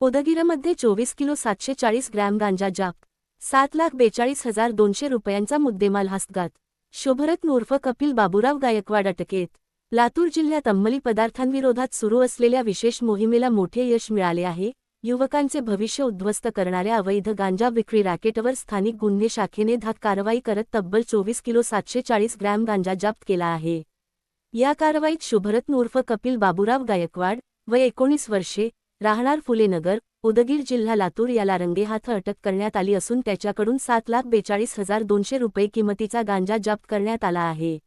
उदगीरमध्ये 24 kilo 740 gram गांजा जप्त, 7,42,200 रुपयांचा मुद्देमाल हस्तगत. शुभरत्न उर्फ कपिल बाबूराव गायकवाड अटकेत. लातूर जिल्ह्यात अंमली पदार्थांविरोधात सुरू असलेल्या विशेष मोहिमेला मोठे यश मिळाले आहे. युवकांचे भविष्य उद्ध्वस्त करणाऱ्या अवैध गांजा विक्री रॅकेटवर स्थानिक गुन्हे शाखेने धाक कारवाई करत तब्बल 24 किलो 740 ग्रॅम गांजा जप्त केला आहे. या कारवाईत शुभरत्न उर्फ कपिल बाबूराव गायकवाड, वय 19 वर्षे, राहणार फुले नगर, उदगीर जिल्हा लातूर याला रंगेहाथ अटक करण्यात आली असून त्याच्याकडून 7,42,200 रुपये किमतीचा गांजा जप्त करण्यात आला आहे.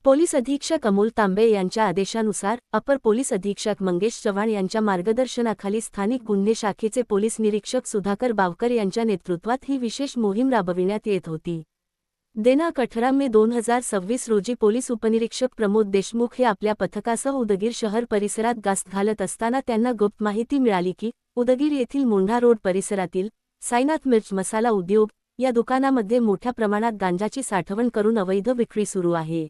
पोलीस अधीक्षक अमोल तांबे यांच्या आदेशानुसार अपर पोलीस अधीक्षक मंगेश चव्हाण यांच्या मार्गदर्शनाखाली स्थानिक गुन्हे शाखेचे पोलीस निरीक्षक सुधाकर बावकर यांच्या नेतृत्वात ही विशेष मोहीम राबविण्यात येत होती. दिनांक 18 मे 2026 रोजी पोलीस उपनिरीक्षक प्रमोद देशमुख हे आपल्या पथकासह उदगीर शहर परिसरात गस्त घालत असताना त्यांना गुप्त माहिती मिळाली की उदगीर येथील मोंढा रोड परिसरातील साईनाथ मिर्च मसाला उद्योग या दुकानामध्ये मोठ्या प्रमाणात गांजाची साठवण करून अवैध विक्री सुरू आहे.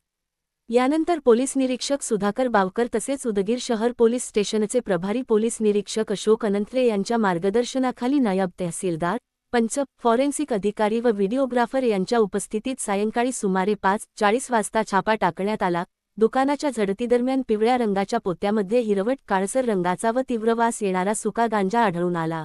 यानंतर पोलीस निरीक्षक सुधाकर बावकर तसेच उदगीर शहर पोलीस स्टेशनचे प्रभारी पोलीस निरीक्षक अशोक अनंत्रे यांच्या मार्गदर्शनाखाली नायब तहसीलदार, पंच, फॉरेन्सिक अधिकारी व व्हिडिओग्राफर यांच्या उपस्थितीत सायंकाळी सुमारे 5:40 वाजता छापा टाकण्यात आला. दुकानाच्या झडतीदरम्यान पिवळ्या रंगाच्या पोत्यामध्ये हिरवट काळसर रंगाचा व तीव्र वास येणारा सुका गांजा आढळून आला.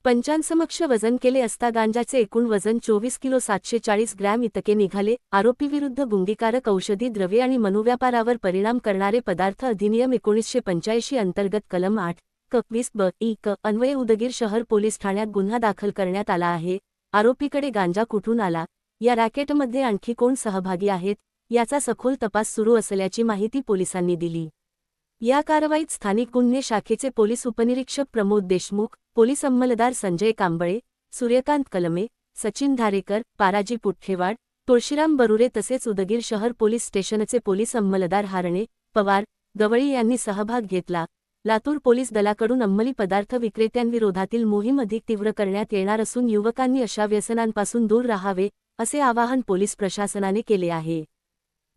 पंचांसमक्ष वजन केले असता गांजाचे एकूण वजन 24 किलो 740 ग्रॅम इतके निघाले. आरोपीविरुद्ध गुंगीकारक औषधी द्रव्ये आणि मनोव्यापारावर परिणाम करणारे पदार्थ अधिनियम 1985 अंतर्गत कलम 8(क)(20)(ब)(इ)(क) अन्वये उदगीर शहर पोलीस ठाण्यात गुन्हा दाखल करण्यात आला आहे. आरोपीकडे गांजा कुठून आला, या रॅकेटमध्ये आणखी कोण सहभागी आहेत, याचा सखोल तपास सुरू असल्याची माहिती पोलिसांनी दिली. या कारवाईत स्थानिक गुन्हे शाखेचे पोलीस उपनिरीक्षक प्रमोद देशमुख, पोलीस अंमलदार संजय कांबळे, सूर्यकांत कलमे, सचिन धारेकर, पाराजी पुठ्ठेवाड, तुळशीराम बरुरे तसेच उदगीर शहर पोलीस स्टेशनचे पोलीस अंमलदार हारणे, पवार, गवळी यांनी सहभाग घेतला. लातूर पोलीस दलाकडून अंमली पदार्थ विक्रेत्यांविरोधातील मोहीम अधिक तीव्र करण्यात येणार असून युवकांनी अशा व्यसनांपासून दूर राहावे, असे आवाहन पोलीस प्रशासनाने केले आहे.